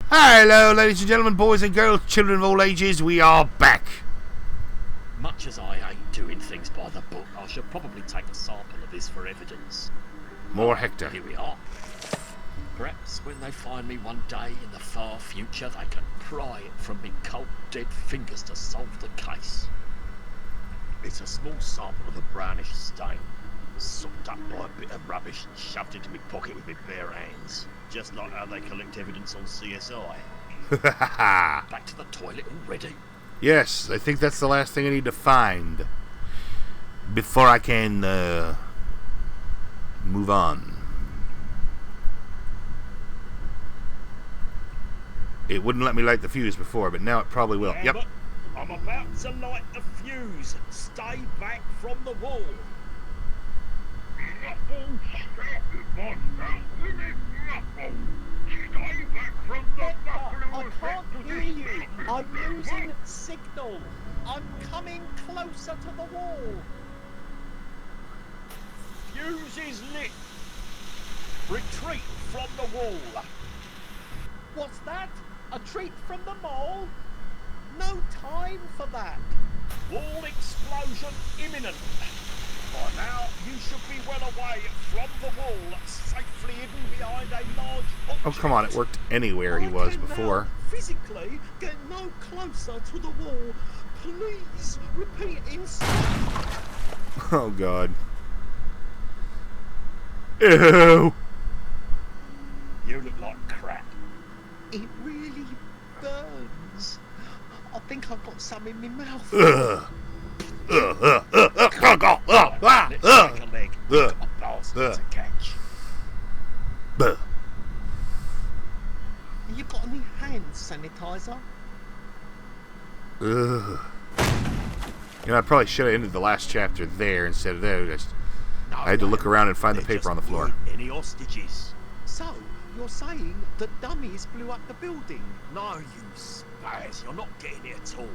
Hello, ladies and gentlemen, boys and girls, children of all ages, we are back. Much as I hate doing things by the book, I should probably take a sample of this for evidence. More Hector. Here we are. Perhaps when they find me one day in the far future, they can pry it from me cold, dead fingers to solve the case. It's a small sample of a brownish stain, sucked up by a bit of rubbish and shoved into my pocket with my bare hands. Just like how they collect evidence on CSI. Back to the toilet already? Yes, I think that's the last thing I need to find before I can move on. It wouldn't let me light the fuse before, but now it probably will. Yep. I'm about to light the fuse. Stay back from the wall. I can't hear you. I'm losing signal. I'm coming closer to the wall. Fuse is lit. Retreat from the wall. What's that? A treat from the mole? No time for that. Wall explosion imminent. By now, you should be well away from the wall, safely hidden behind a large object. Oh, come on, it worked anywhere he was before. Now physically get no closer to the wall. Please repeat inside. Oh, God. Ew. You look like crap. It really burns. I think I've got some in my mouth. Let's take a leg. Got a bastard to catch. Have you got any hand sanitizer? Ugh. You know, I probably should have ended the last chapter there instead of there. I had to look around and find the paper on the floor. Any hostages? So, you're saying that dummies blew up the building? No, you spaz. You're not getting it at all.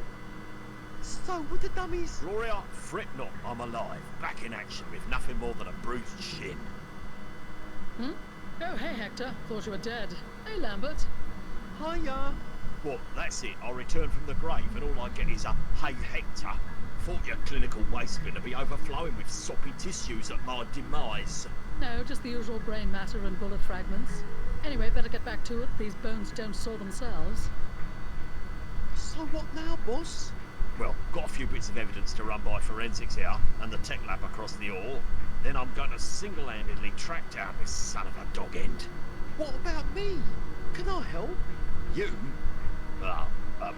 So were the dummies? Gloria, fret not. I'm alive. Back in action with nothing more than a bruised shin. Hmm? Oh, hey, Hector. Thought you were dead. Hey, Lambert. Hiya. What, that's it? I return from the grave and all I get is a hey, Hector. Thought your clinical waste bin to be overflowing with soppy tissues at my demise. No, just the usual brain matter and bullet fragments. Anyway, better get back to it. These bones don't saw themselves. So what now, boss? Well, got a few bits of evidence to run by forensics here, and the tech lab across the hall. Then I'm going to single-handedly track down this son of a dog end. What about me? Can I help? You? Well,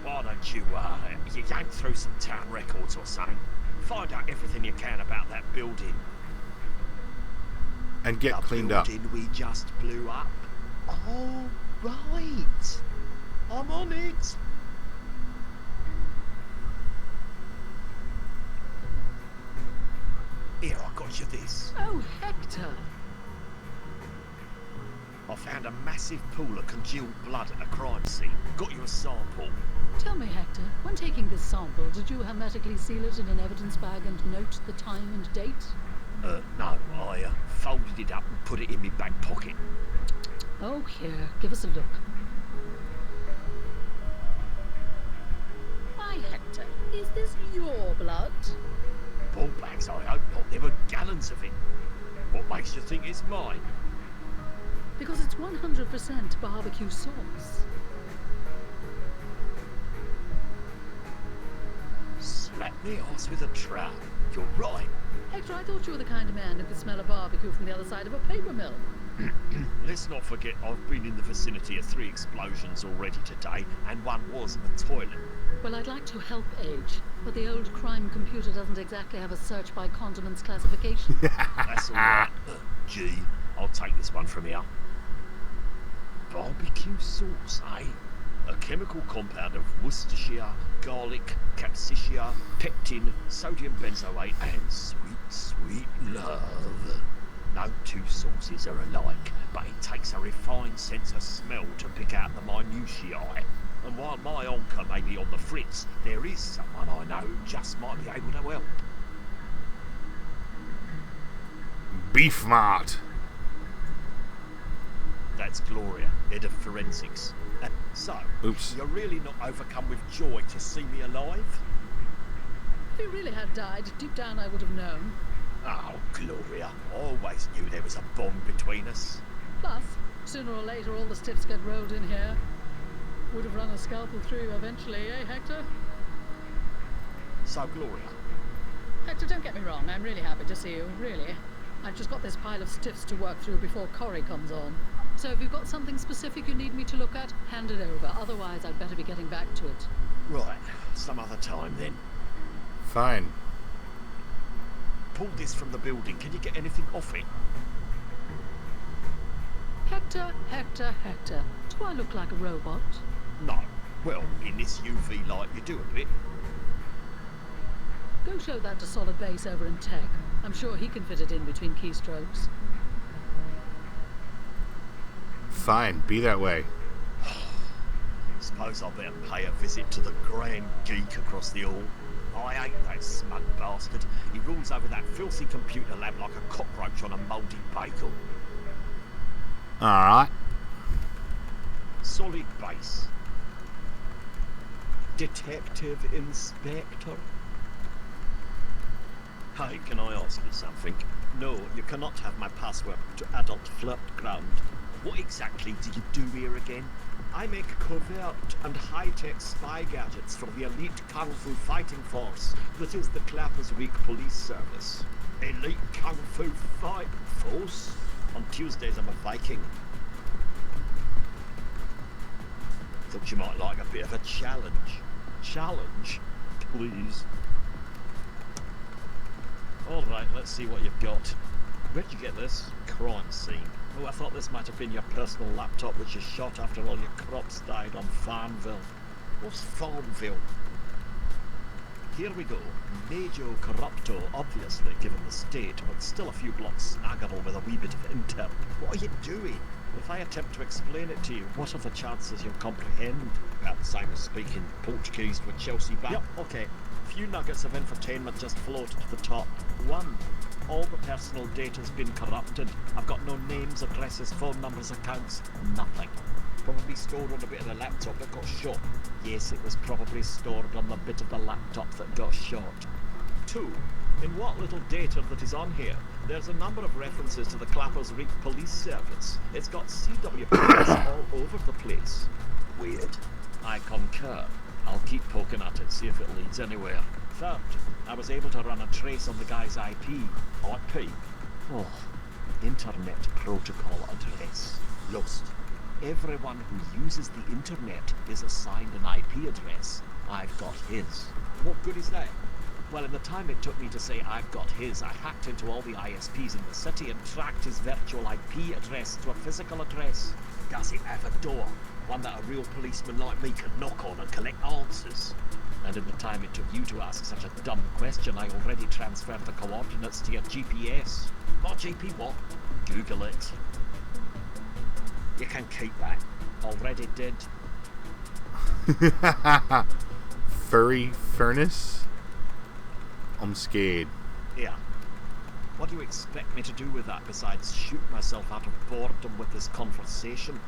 why don't you yank through some town records or something? Find out everything you can about that building. And get cleaned up. The building we just blew up. Oh, right. I'm on it. Here, I got you this. Oh, Hector. I found a massive pool of congealed blood at a crime scene. Got you a sample. Tell me, Hector, when taking this sample, did you hermetically seal it in an evidence bag and note the time and date? No, I folded it up and put it in my back pocket. Oh, here, give us a look. Why, Hector, is this your blood? Ball bags, I hope not. There were gallons of it. What makes you think it's mine? Because it's 100% barbecue sauce. Slap me arse with a trowel. You're right. Hector, I thought you were the kind of man who could smell a barbecue from the other side of a paper mill. Let's not forget I've been in the vicinity of 3 explosions already today, and one was a toilet. Well, I'd like to help Age, but the old crime computer doesn't exactly have a search by condiments classification. That's all right. G, I'll take this one from here. Barbecue sauce, eh? A chemical compound of Worcestershire, garlic, capsicum, pectin, sodium benzoate, and sweet, sweet love. No two sauces are alike, but it takes a refined sense of smell to pick out the minutiae. And while my onker may be on the fritz, there is someone I know who just might be able to help. Beef Mart. That's Gloria, head of forensics. So, Oops. you're really not overcome with joy to see me alive? If he really had died, deep down I would have known. Oh, Gloria, I always knew there was a bond between us. Plus, sooner or later all the stiffs get rolled in here. Would have run a scalpel through eventually, eh, Hector? So, Gloria, Hector, don't get me wrong, I'm really happy to see you, really. I've just got this pile of stiffs to work through before Corrie comes on. So if you've got something specific you need me to look at, hand it over. Otherwise, I'd better be getting back to it. right, some other time then. Fine. Pull this from the building. Can you get anything off it? Hector, Hector, Hector. Do I look like a robot? No. Well, in this UV light, you do a bit. Go show that to Solid Base over in Tech. I'm sure he can fit it in between keystrokes. Fine. Be that way. Suppose I'll better pay a visit to the grand geek across the hall. I hate that smug bastard. He rules over that filthy computer lab like a cockroach on a mouldy bagel. Alright. Solid Base. Detective Inspector. Hey, can I ask you something? No, you cannot have my password to Adult Flirt Ground. What exactly do you do here again? I make covert and high-tech spy gadgets for the elite Kung Fu fighting force that is the Clappers Week Police Service. Elite Kung Fu fight force? On Tuesdays I'm a Viking. Thought you might like a bit of a challenge. Challenge? Please. Alright, let's see what you've got. Where'd you get this? Crime scene. Oh, I thought this might have been your personal laptop which you shot after all your crops died on Farmville. What's Farmville? Here we go. Major corrupto, obviously, given the state, but still a few blocks snaggable with a wee bit of intel. What are you doing? If I attempt to explain it to you, what are the chances you'll comprehend? Well, same as speaking Portuguese with Chelsea back. Yep, okay. Few nuggets of infotainment just floated to the top. 1. All the personal data's been corrupted. I've got no names, addresses, phone numbers, accounts, nothing. Probably stored on a bit of the laptop that got shot. Yes, it was probably stored on the bit of the laptop that got shot. 2. In what little data that is on here, there's a number of references to the Clappers Reek Police Service. It's got CW police all over the place. Weird. I concur. I'll keep poking at it, see if it leads anywhere. 3rd, I was able to run a trace on the guy's IP. IP? Oh, Internet Protocol Address. Lost. Everyone who uses the internet is assigned an IP address. I've got his. What good is that? Well, in the time it took me to say I've got his, I hacked into all the ISPs in the city and tracked his virtual IP address to a physical address. Does it have a door? One that a real policeman like me can knock on and collect answers. And in the time it took you to ask such a dumb question, I already transferred the coordinates to your GPS. What GP what? Google it. You can keep that. Already did. Furry furnace? I'm scared. Yeah. What do you expect me to do with that besides shoot myself out of boredom with this conversation?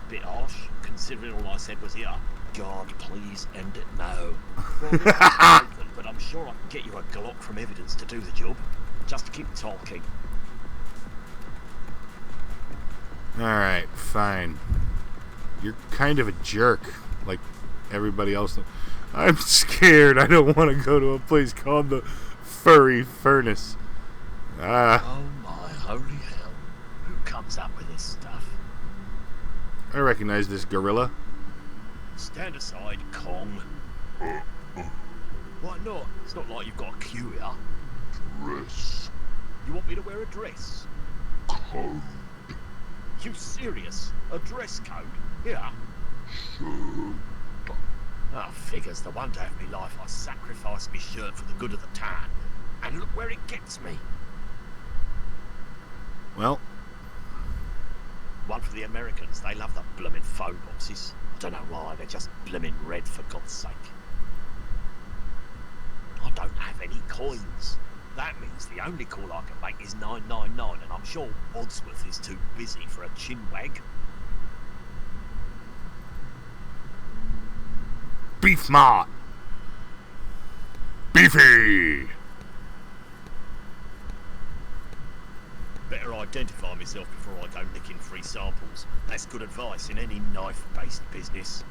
Bit harsh, considering all I said was, yeah, God, please end it now. Well, but I'm sure I can get you a Glock from evidence to do the job. Just keep talking. Alright, fine. You're kind of a jerk, like everybody else. I'm scared. I don't want to go to a place called the Furry Furnace. Oh my holy hell. Who comes up with this stuff? I recognize this gorilla. Stand aside, Kong. Why not? It's not like you've got a queue here. Dress. You want me to wear a dress? Code. You serious? A dress code? Here? Shirt. Ah, figures. The one day of my life I sacrificed my shirt for the good of the town. And look where it gets me. Well, one for the Americans. They love the blooming phone boxes. I don't know why. They're just blooming red, for God's sake. I don't have any coins. That means the only call I can make is 999, and I'm sure Oddsworth is too busy for a chinwag. Beef Mart. Beefy. Better identify myself before I go nicking free samples. That's good advice in any knife-based business.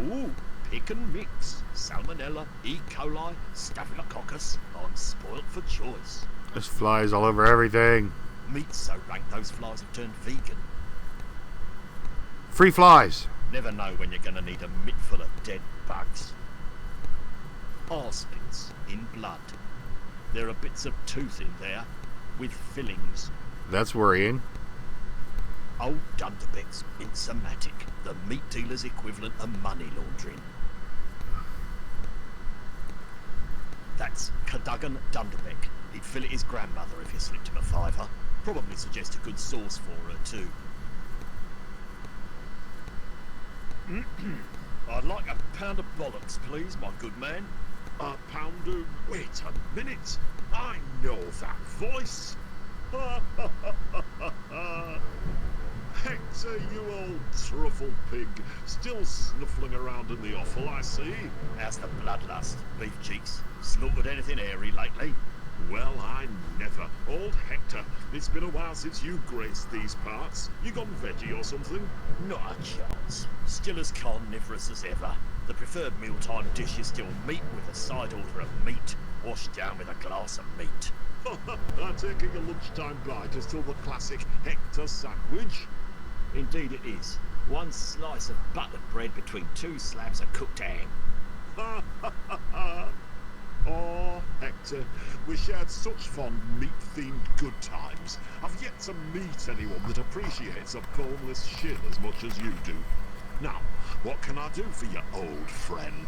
Ooh, pick and mix. Salmonella, E. coli, Staphylococcus. I'm spoilt for choice. There's flies all over everything. Meat's so rank those flies have turned vegan. Free flies. Never know when you're gonna need a mitt full of dead bugs. Arslets in blood. There are bits of tooth in there, with fillings. That's worrying. Old Dunderbeck's Minsomatic, the meat dealer's equivalent of money laundering. That's Cadogan Dunderbeck. He'd fillet his grandmother if you slipped him a fiver. Probably suggest a good sauce for her too. I'd like a pound of bollocks, please, my good man. A pound of... Wait a minute. I know that voice. Hector, you old truffle pig. Still snuffling around in the offal, I see. How's the bloodlust? Beef cheeks? Slaughtered anything airy lately? Well, I never. Old Hector, it's been a while since you graced these parts. You gone veggie or something? Not a chance. Still as carnivorous as ever. The preferred mealtime dish is still meat with a side order of meat, washed down with a glass of meat. Taking a lunchtime bite is still the classic Hector sandwich. Indeed it is. One slice of buttered bread between two slabs of cooked ham. Oh, Hector, we shared such fond meat-themed good times. I've yet to meet anyone that appreciates a boneless shin as much as you do. Now, what can I do for you, old friend?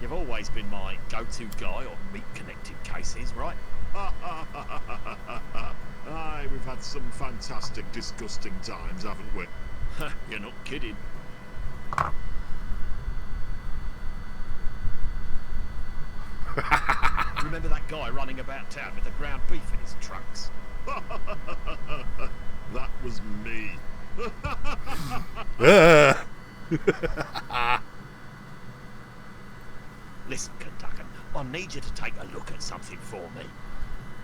You've always been my go-to guy on meat-connected cases, right? Aye, we've had some fantastic, disgusting times, haven't we? You're not kidding. Remember that guy running about town with the ground beef in his trunks? That was me. Listen, Kentucken, I need you to take a look at something for me.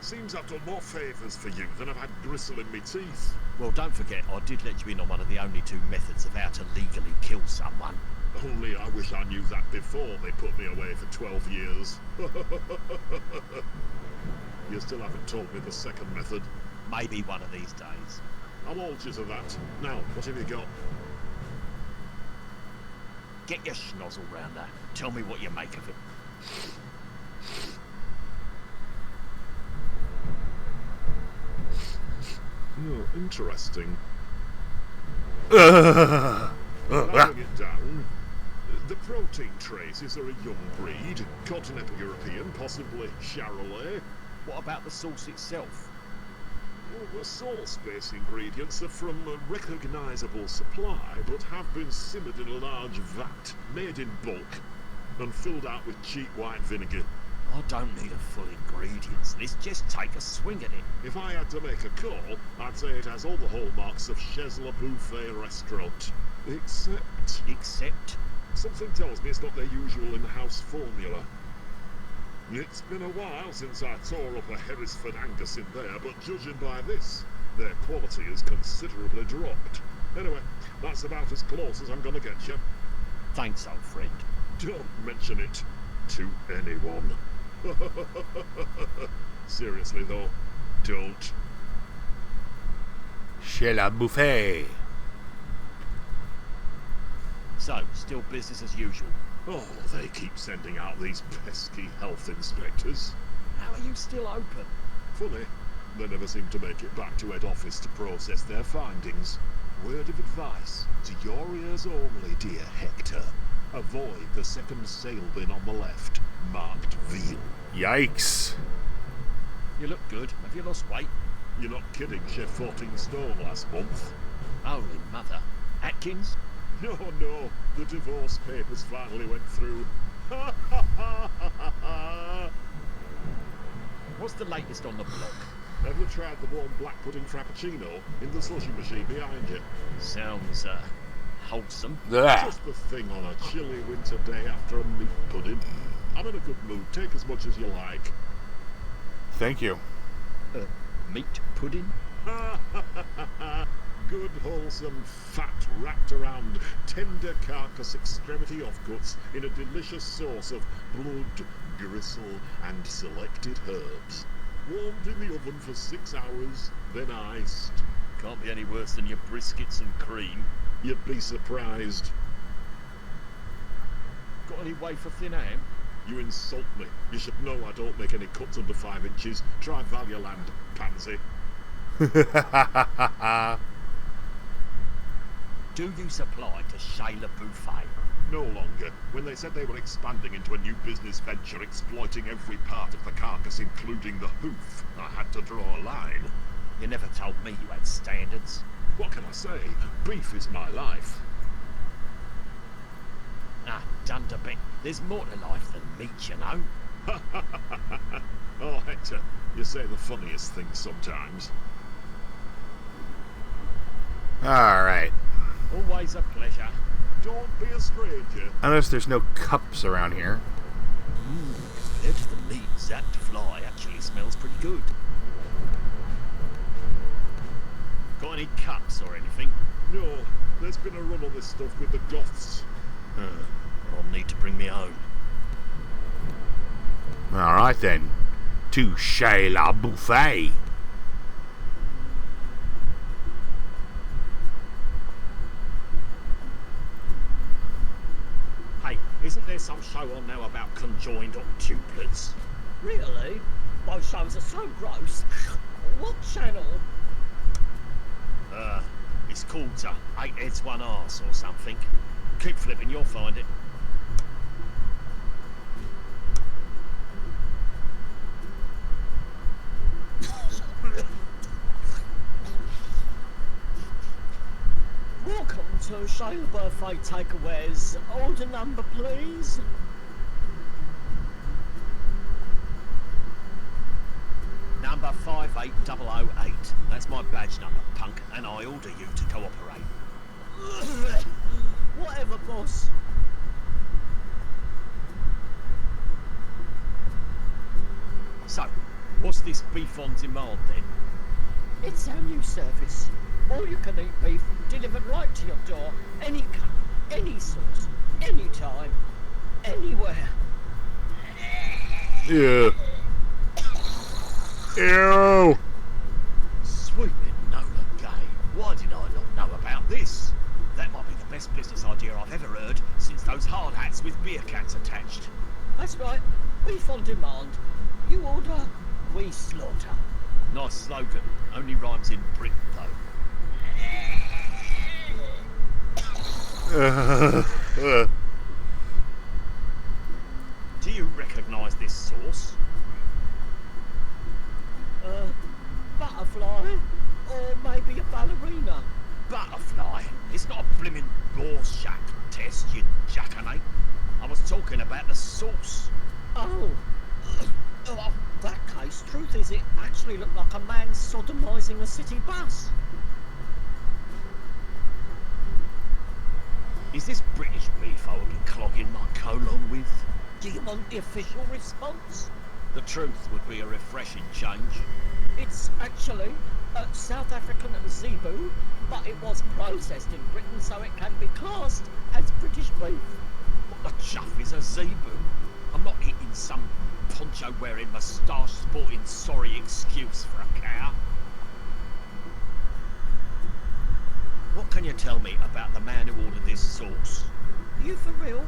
Seems I've done more favours for you than I've had gristle in me teeth. Well, don't forget, I did let you in on one of the only two methods of how to legally kill someone. Only I wish I knew that before they put me away for 12 years. You still haven't told me the second method. Maybe one of these days. I'll hold you to that. Now, what have you got? Get your schnozzle round that. Tell me what you make of it. Oh, interesting. Narrowing it down, the protein traces are a young breed, continental European, possibly Charolais. What about the sauce itself? Well, the sauce-based ingredients are from a recognisable supply, but have been simmered in a large vat, made in bulk, and filled out with cheap white vinegar. I don't need a full ingredients list, just take a swing at it. If I had to make a call, I'd say it has all the hallmarks of Chez Le Buffet restaurant. Except... something tells me it's not their usual in-house formula. It's been a while since I tore up a Hereford Angus in there, but judging by this, their quality has considerably dropped. Anyway, that's about as close as I'm gonna get you. Thanks, old friend. Don't mention it to anyone. Seriously though, don't. Chez la buffet. So, still business as usual. Oh, they keep sending out these pesky health inspectors. How are you still open? Funny, they never seem to make it back to head office to process their findings. Word of advice, to your ears only, dear Hector. Avoid the second sail bin on the left, marked veal. Yikes. You look good. Have you lost weight? You're not kidding, Chef 14 stone last month. Holy mother. Atkins? No, the divorce papers finally went through. What's the latest on the block? Have you tried the warm black pudding frappuccino in the slushie machine behind you? Sounds, wholesome. Blah. Just the thing on a chilly winter day after a meat pudding. I'm in a good mood. Take as much as you like. Thank you. Meat pudding? Good, wholesome fat wrapped around tender carcass extremity offcuts in a delicious sauce of blood, gristle, and selected herbs. Warmed in the oven for 6 hours, then iced. Can't be any worse than your briskets and cream. You'd be surprised. Got any wafer thin ham? You insult me. You should know I don't make any cuts under 5 inches. Try Valueland, pansy. Do you supply to Shayla Buffet? No longer. When they said they were expanding into a new business venture exploiting every part of the carcass, including the hoof, I had to draw a line. You never told me you had standards. What can I say? Beef is my life. Ah, done to bit. There's more to life than meat, you know. Oh, Hector, you say the funniest things sometimes. Alright. Always a pleasure. Don't be a stranger. I notice there's no cups around here. Compared to the meat, zapped fly actually smells pretty good. Got any cups or anything? No, there's been a run on this stuff with the Goths. I'll need to bring me own. Alright then. To Shayla Buffet. Hey, isn't there some show on now about conjoined octuplets? Really? Those shows are so gross. What channel? It's called 8 Heads 1 Arse or something. Keep flipping, you'll find it. Welcome to Shayla Birthday Takeaways. Order number, please. Number 58008. That's my badge number, punk, and I order you to cooperate. Whatever, boss. So, what's this beef on demand then? It's our new service. All you can eat beef delivered right to your door. Any cut, any sauce, anytime, anywhere. Ew. Ew. Sweet Enola Gay. Why did I not know about this? That might be the best business idea I've ever heard since those hard hats with beer cans attached. That's right. Beef on demand. You order, we slaughter. Nice slogan. Only rhymes in Britain, though. Do you recognise this sauce? Butterfly? Or maybe a ballerina? Butterfly? It's not a blimmin' Rorschach test, you jackanate. I was talking about the sauce. Oh. Oh, that case, truth is it actually looked like a man sodomising a city bus. Is this British beef I will be clogging my colon with? Do you want the official response? The truth would be a refreshing change. It's actually South African zebu, but it was processed in Britain so it can be classed as British beef. What the chuff is a zebu? I'm not eating some poncho-wearing, moustache-sporting sorry excuse for a cow. What can you tell me about the man who ordered this sauce? You for real?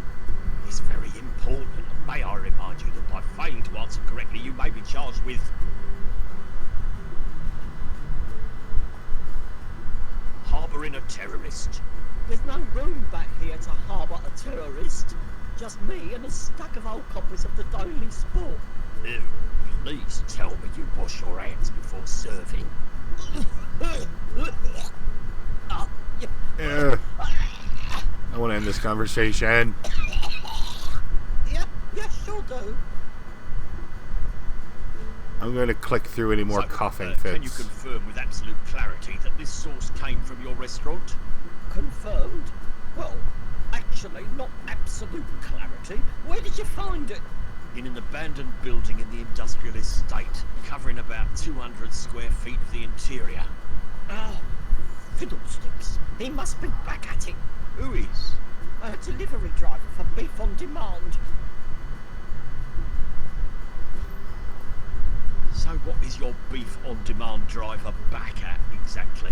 It's very important, and may I remind you that by failing to answer correctly, you may be charged with harbouring a terrorist. There's no room back here to harbour a terrorist. Just me and a stack of old copies of the Daily Sport. Ew, please tell me you wash your hands before serving. Yeah. I want to end this conversation. Yeah, sure do. I'm going to click through any more So, coughing can you fits. confirm with absolute clarity that this sauce came from your restaurant? Confirmed? Well, actually, not absolute clarity. Where did you find it? In an abandoned building in the industrial estate, covering about 200 square feet of the interior. Oh, fiddlesticks. He must be back at it. Who is? A delivery driver for beef on demand. So what is your beef on demand driver back at exactly?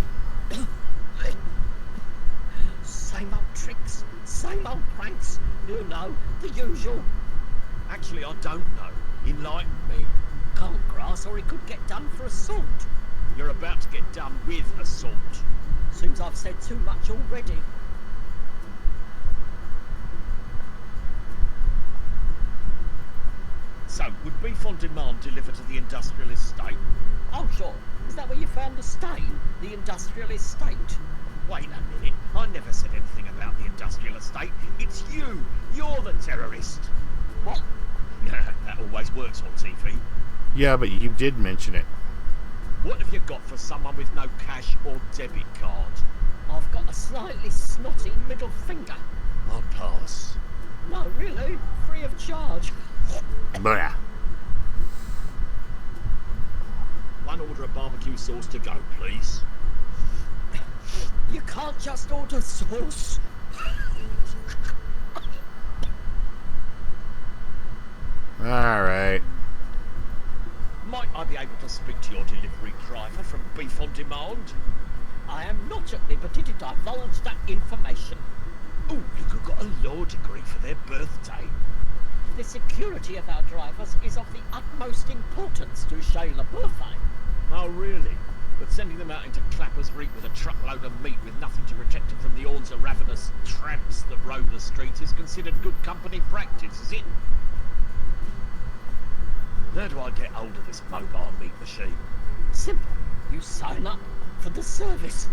Same old tricks, same old pranks. You know, the usual. Actually, I don't know. Enlighten me. Can't grass or he could get done for assault. You're about to get done with assault. Seems I've said too much already. So, would beef on demand deliver to the industrial estate? Oh, sure. Is that where you found the stain? The industrial estate? Wait a minute. I never said anything about the industrial estate. It's you. You're the terrorist. What? That always works on TV. Yeah, but you did mention it. What have you got for someone with no cash or debit card? I've got a slightly snotty middle finger. I'll pass. No, really, free of charge. Blah. One order of barbecue sauce to go, please. You can't just order sauce. Alright. Might I be able to speak to your delivery driver from Beef on Demand? I am not at liberty to divulge that information. Oh, look who got a law degree for their birthday. The security of our drivers is of the utmost importance to Shayla Buffet. Oh, really? But sending them out into Clapper's Reek with a truckload of meat with nothing to protect them from the horns of ravenous tramps that roam the streets is considered good company practice, is it? How do I get hold of this mobile meat machine? Simple. You sign up for the service.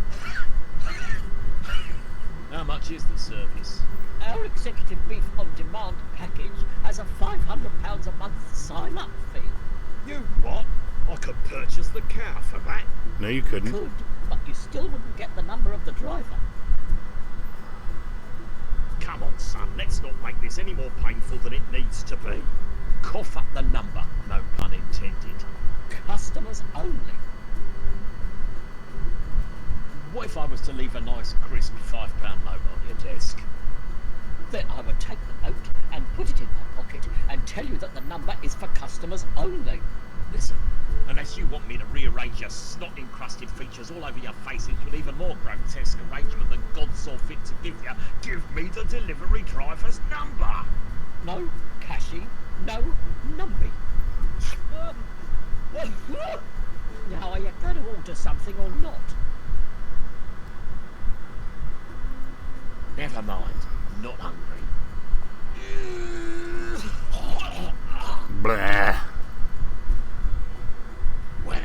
How much is the service? Our executive beef on demand package has a £500 a month sign-up fee. You what? I could purchase the cow for that. No, you couldn't. Could, but you still wouldn't get the number of the driver. Come on, son, let's not make this any more painful than it needs to be. Cough up the number, no pun intended. Customers only. What if I was to leave a nice, crisp £5 note on your desk? Then I would take the note and put it in my pocket and tell you that the number is for customers only. Listen, unless you want me to rearrange your snot-encrusted features all over your face into an even more grotesque arrangement than God saw fit to give me the delivery driver's number. No cashy, no numbie. Now, are you going to order something or not? Never mind, not hungry. Blah. Well,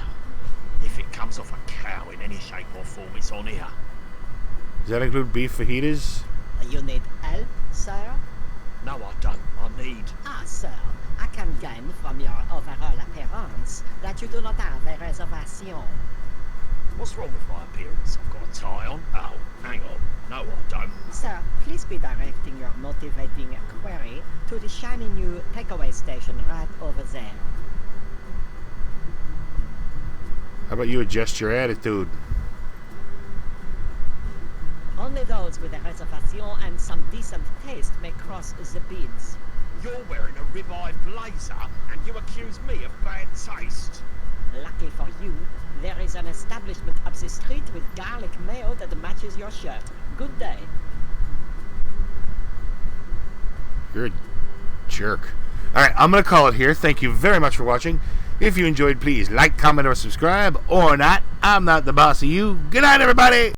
if it comes off a cow in any shape or form, it's on here. Does that include beef fajitas? You need help, sir? No, I don't. I need... Ah, sir, I can gain from your overall appearance that you do not have a reservation. What's wrong with my appearance? I've got a tie on. Oh, hang on. No, I don't. Sir, please be directing your motivating query to the shiny new takeaway station right over there. How about you adjust your attitude? Only those with a reservation and some decent taste may cross the beans. You're wearing a ribeye blazer, and you accuse me of bad taste. Lucky for you, there is an establishment up the street with garlic mayo that matches your shirt. Good day. You're a jerk. Alright, I'm going to call it here. Thank you very much for watching. If you enjoyed, please like, comment, or subscribe. Or not. I'm not the boss of you. Good night, everybody!